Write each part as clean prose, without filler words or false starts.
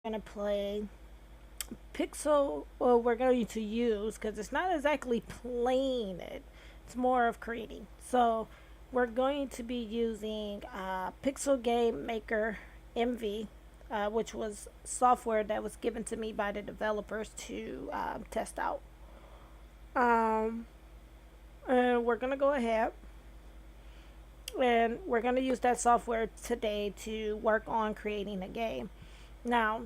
Going to play Pixel, well, we're going to use, because it's not exactly playing it, it's more of creating. So we're going to be using Pixel Game Maker MV, which was software that was given to me by the developers to test out. Um, and we're going to go ahead and we're going to use that software today to work on creating a game. Now,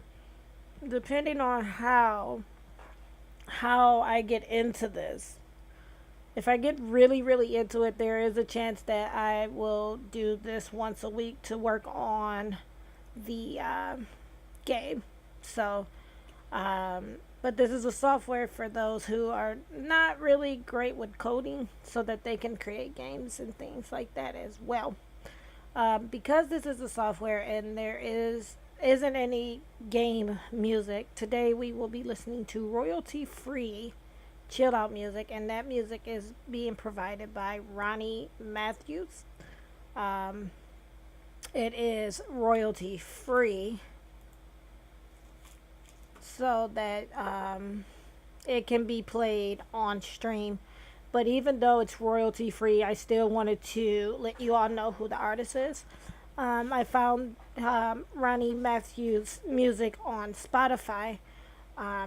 depending on how I get into this, if I get really into it, there is a chance that I will do this once a week to work on the game. So, but this is a software for those who are not really great with coding, so that they can create games and things like that as well. Because this is a software and there isn't any game music, today we will be listening to royalty free chill out music, and that music is being provided by Ronnie Matthews. Um, it is royalty free so that it can be played on stream. But even though it's royalty free, I still wanted to let you all know who the artist is. I found Ronnie Matthews' music on Spotify,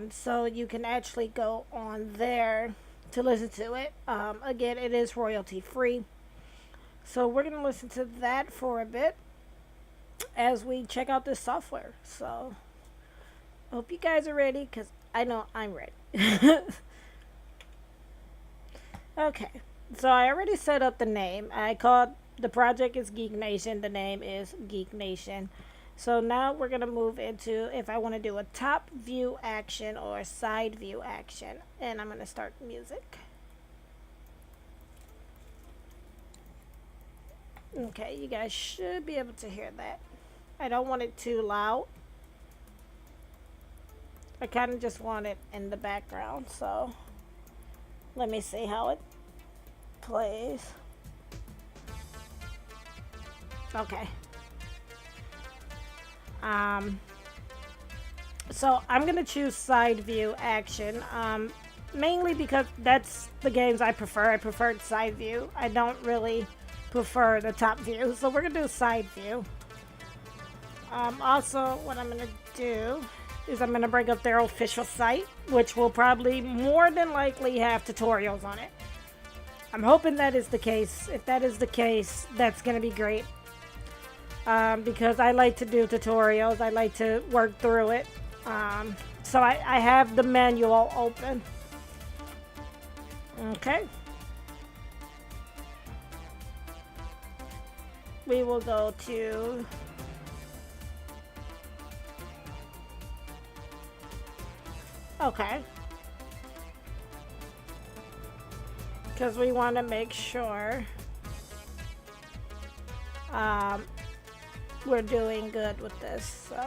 so you can actually go on there to listen to it. Again, it is royalty free. So we're going to listen to that for a bit as we check out this software. So I hope you guys are ready, because I know I'm ready. Okay, so I already set up the name. I called the project is Geek Nation. The name is Geek Nation. So now we're going to move into if I want to do a top view action or a side view action. And I'm going to start music. Okay, you guys should be able to hear that. I don't want it too loud. I kind of just want it in the background. So let me see how it plays. Okay. So I'm gonna choose side view action, mainly because that's the games I prefer. I prefer side view. I don't really prefer the top view, so we're gonna do side view. Also, what I'm gonna do is I'm gonna bring up their official site, which will probably more than likely have tutorials on it. I'm hoping that is the case. If that is the case, that's gonna be great. Because I like to do tutorials. I like to work through it. So I have the manual open. Okay. We will go to okay. Because we want to make sure we're doing good with this. So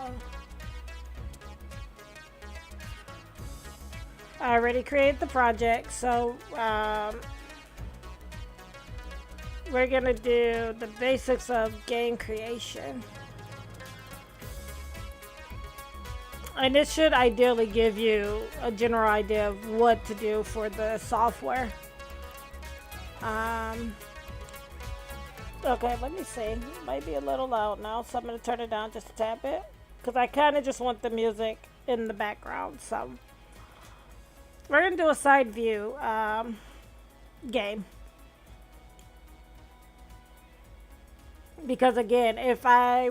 I already created the project, so we're gonna do the basics of game creation. And it should ideally give you a general idea of what to do for the software. Okay, let me see. It might be a little loud now, so I'm going to turn it down just a tad bit. Because I kind of just want the music in the background. So we're going to do a side view game. Because again, if I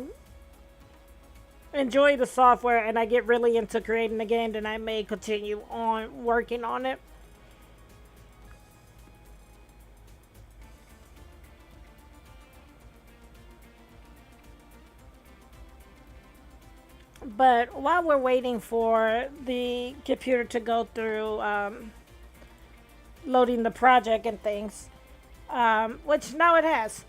enjoy the software and I get really into creating the game, then I may continue on working on it. But while we're waiting for the computer to go through loading the project and things, which now it has.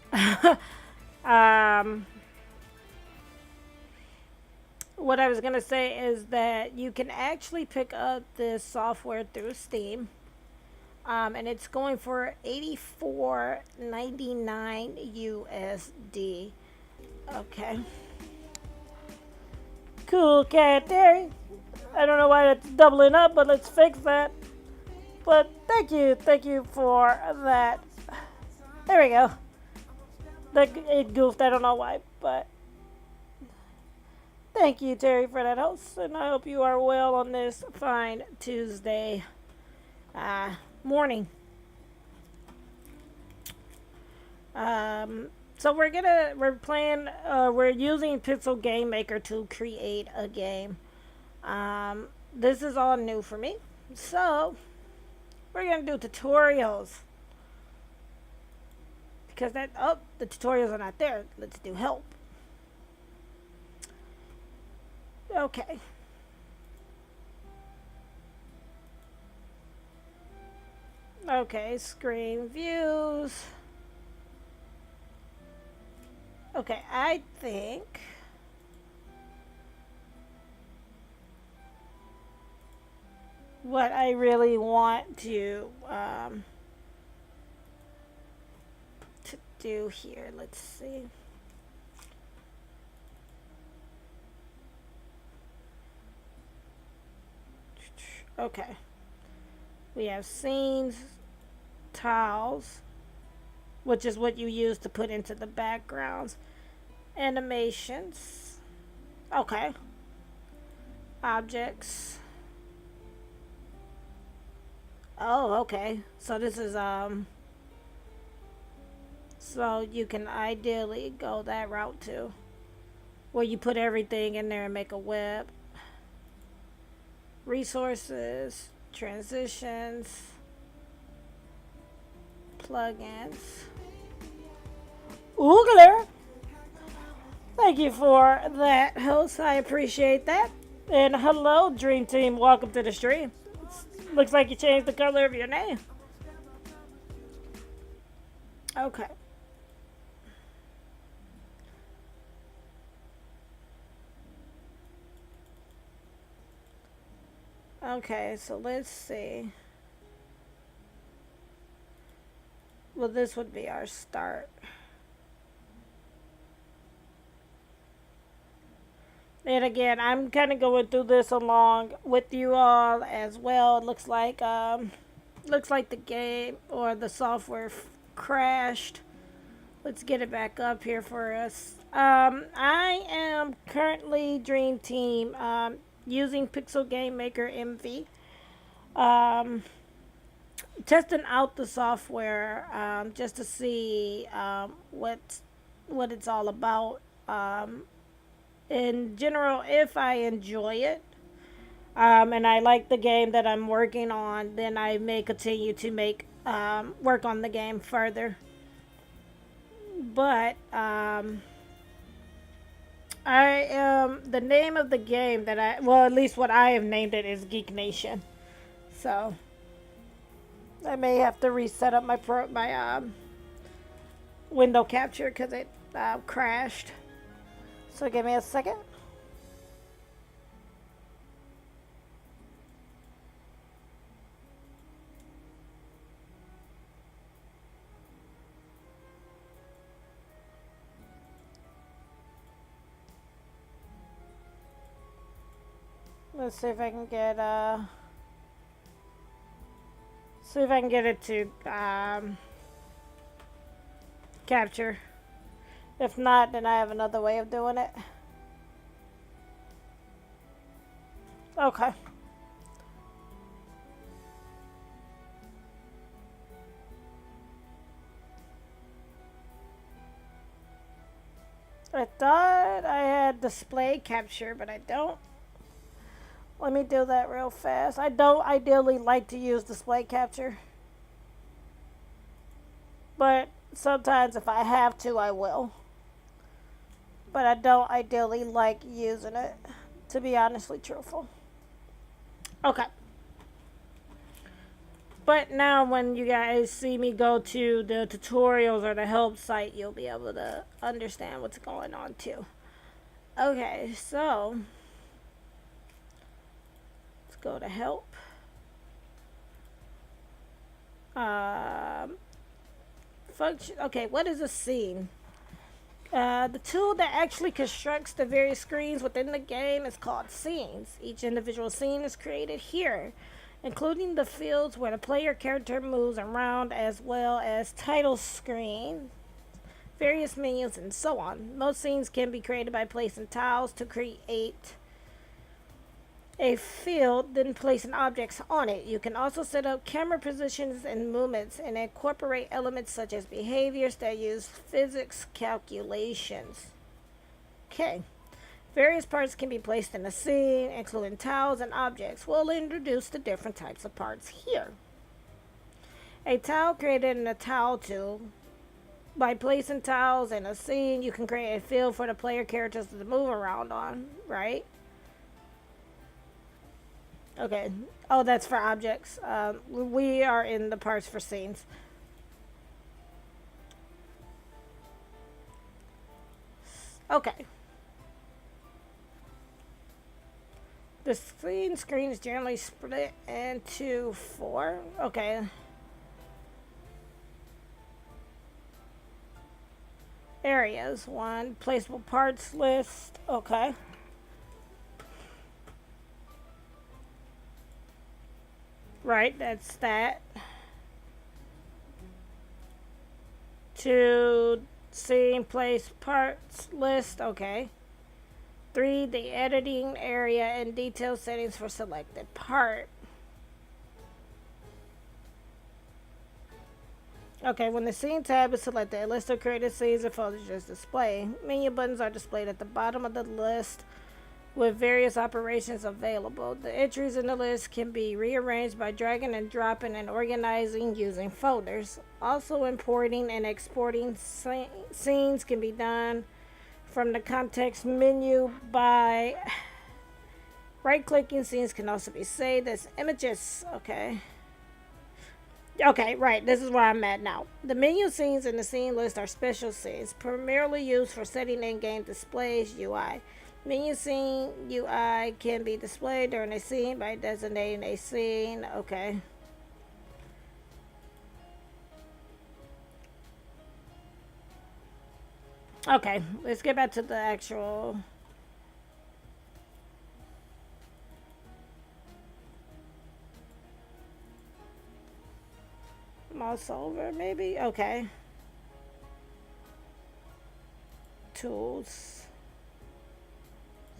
What I was going to say is that you can actually pick up this software through Steam. And it's going for $84.99 USD. Okay. Cool cat Terry. I don't know why it's doubling up, but let's fix that. But thank you for that. There we go. It goofed, I don't know why, but thank you, Terry, for that host, and I hope you are well on this fine Tuesday morning. So we're using Pixel Game Maker to create a game. This is all new for me, so we're gonna do tutorials because the tutorials are not there. Let's do help. Okay. Okay, screen views. Okay, I think what I really want to do here, let's see. Okay. We have scenes, tiles, which is what you use to put into the backgrounds, animations. Okay. Objects. Oh, okay. So this is so you can ideally go that route too, where you put everything in there and make a web. Resources, transitions, plugins. Oogler! Thank you for that, host. I appreciate that. And hello, Dream Team. Welcome to the stream. Looks like you changed the color of your name. Okay. Okay, so let's see. Well, this would be our start. And again, I'm kind of going through this along with you all as well. It looks like the game or the software crashed. Let's get it back up here for us. I am currently Dream Team using Pixel Game Maker MV. Testing out the software just to see what it's all about. In general, if I enjoy it and I like the game that I'm working on, then I may continue to work on the game further. But the name of the game that at least what I have named it is Geek Nation. So I may have to reset up my window capture because it crashed. So give me a second. Let's see if I can get it to capture. If not, then I have another way of doing it. Okay. I thought I had display capture, but I don't. Let me do that real fast. I don't ideally like to use display capture, but sometimes if I have to, I will. But I don't ideally like using it, to be honestly truthful. Okay. But now when you guys see me go to the tutorials or the help site, you'll be able to understand what's going on too. Okay, so let's go to help. Function. Okay, what is a scene? The tool that actually constructs the various screens within the game is called scenes. Each individual scene is created here, including the fields where the player character moves around, as well as title screen, various menus, and so on. Most scenes can be created by placing tiles to create a field, then placing objects on it. You can also set up camera positions and movements and incorporate elements such as behaviors that use physics calculations. Okay. Various parts can be placed in a scene, including tiles and objects. We'll introduce the different types of parts here. A tile created in a tile tool. By placing tiles in a scene, you can create a field for the player characters to move around on, right? Okay. Oh, that's for objects. We are in the parts for scenes. Okay. The screen is generally split into 4. Okay. Areas. 1. Placeable parts list. Okay. Right, that's that. 2. Scene place parts list. Okay. 3. The editing area and detail settings for selected part. Okay, when the scene tab is selected, a list of created scenes and folders is displayed. Menu buttons are displayed at the bottom of the list with various operations available. The entries in the list can be rearranged by dragging and dropping and organizing using folders. Also, importing and exporting scenes can be done from the context menu by right-clicking. Scenes can also be saved as images. Okay. Okay, right. This is where I'm at now. The menu scenes in the scene list are special scenes, primarily used for setting in-game displays UI. Menu scene UI can be displayed during a scene by designating a scene. Okay. Okay, let's get back to the actual. Mouse over, maybe? Okay. Tools.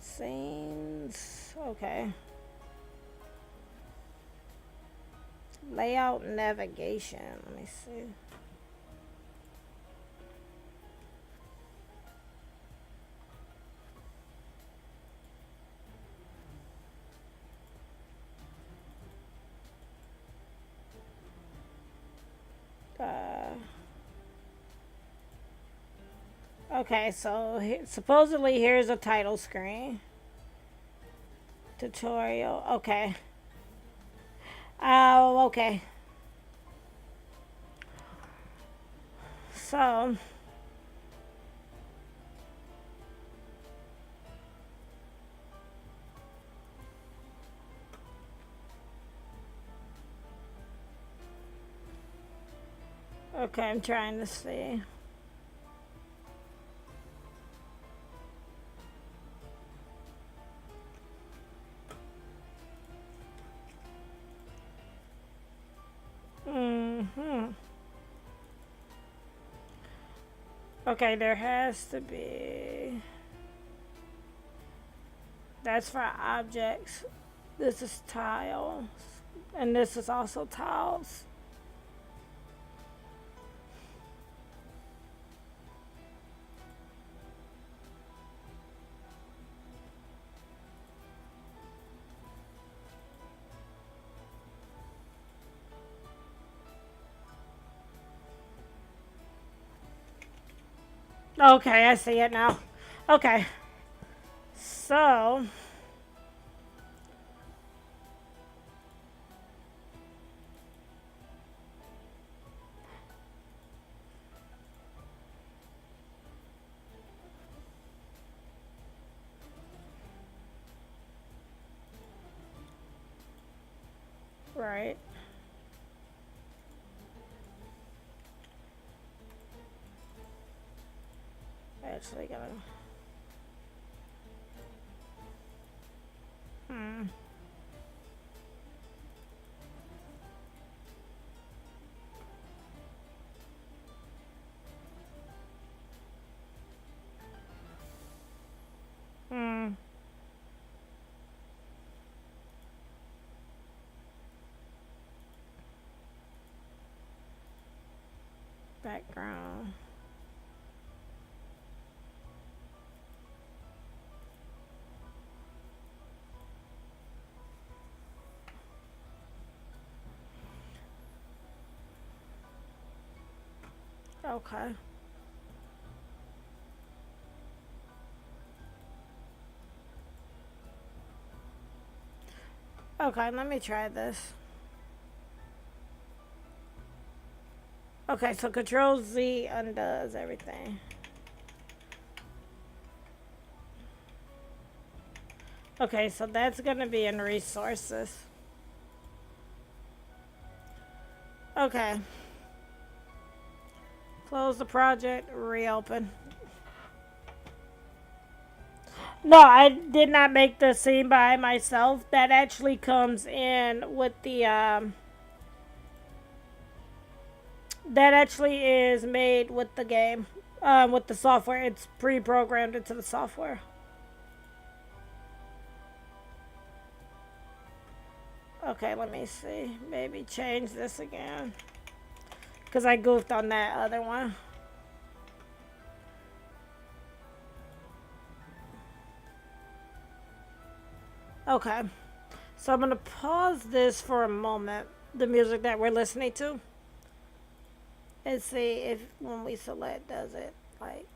Scenes. Okay. Layout navigation. Let me see. Okay, so supposedly here's a title screen. Tutorial. Okay. Oh, okay. So. Okay, I'm trying to see. Okay, there has to be. That's for objects. This is tiles. And this is also tiles. Okay, I see it now. Okay. So. Right. actually gonna. Hmm. Hmm. Background. Okay. Okay, let me try this. Okay, so Control Z undoes everything. Okay, so that's gonna be in resources. Okay. Close the project, reopen. No, I did not make the scene by myself. That actually comes in with the that actually is made with the game. With the software. It's pre-programmed into the software. Okay, let me see. Maybe change this again. Because I goofed on that other one. Okay. So I'm going to pause this for a moment. The music that we're listening to. And see if when we select does it. Like.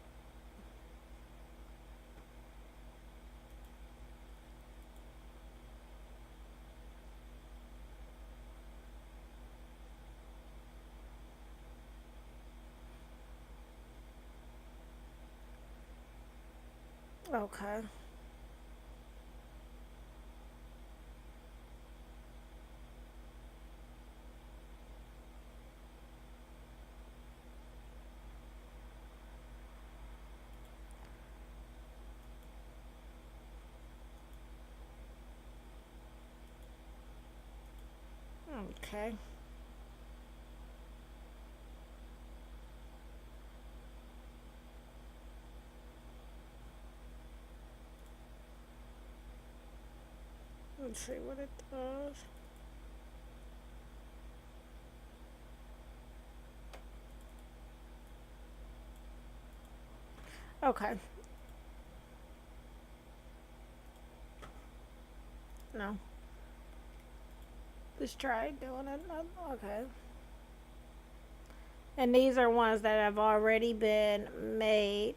Okay. Okay. Let's see what it does. Okay. No. Let's try doing it. Okay. And these are ones that have already been made.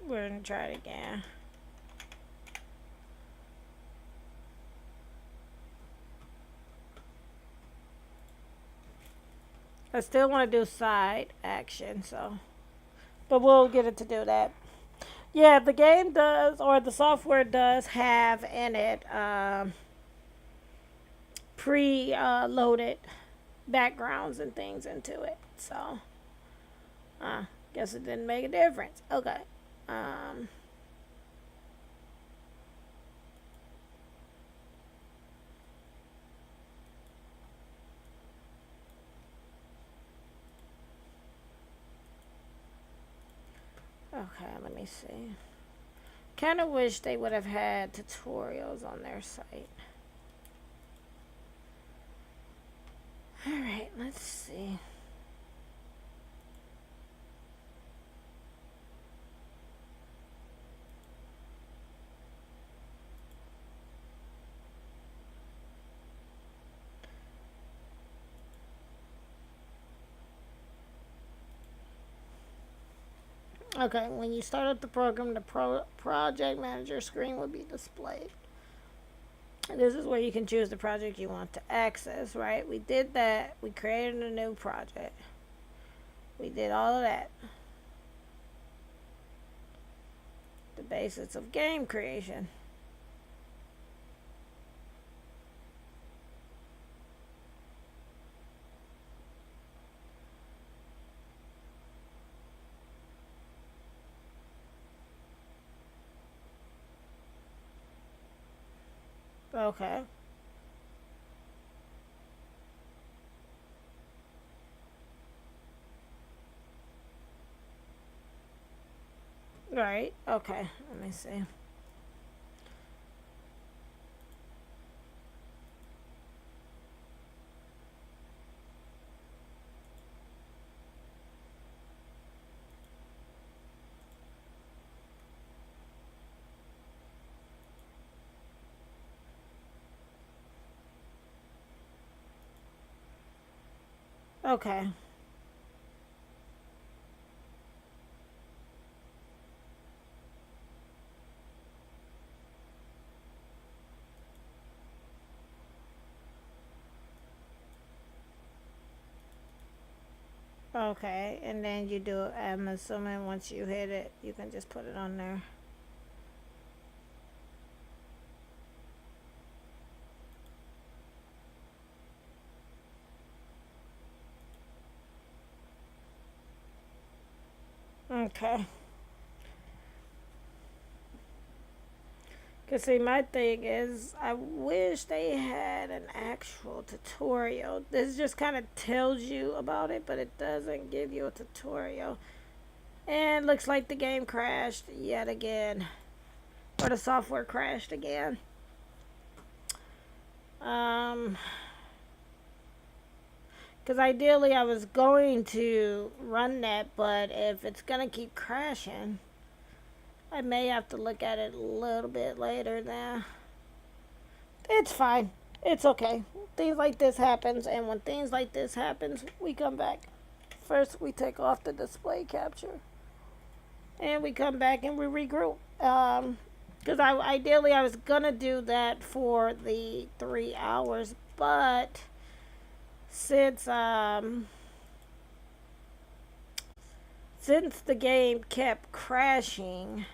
We're going to try it again. I still want to do side action, so. But we'll get it to do that. Yeah, the game does, or the software does have in it pre-loaded backgrounds and things into it. So, guess it didn't make a difference. Okay. Um, okay, let me see. Kind of wish they would have had tutorials on their site. Alright, let's see. Okay, when you start up the program, the project manager screen will be displayed. And this is where you can choose the project you want to access, right? We did that. We created a new project. We did all of that. The basics of game creation. Okay. Right. Okay. Let me see. Okay. Okay. And then you do, I'm assuming once you hit it, you can just put it on there. Okay. Cause see, my thing is, I wish they had an actual tutorial. This just kind of tells you about it, but it doesn't give you a tutorial. And looks like the game crashed yet again, or the software crashed again. Um, Because ideally, I was going to run that, but if it's gonna keep crashing, I may have to look at it a little bit later now. It's fine. It's okay. Things like this happens, and when things like this happens, we come back. First, we take off the display capture, and we come back and we regroup. Because ideally I was gonna do that for the 3 hours, but since since the game kept crashing,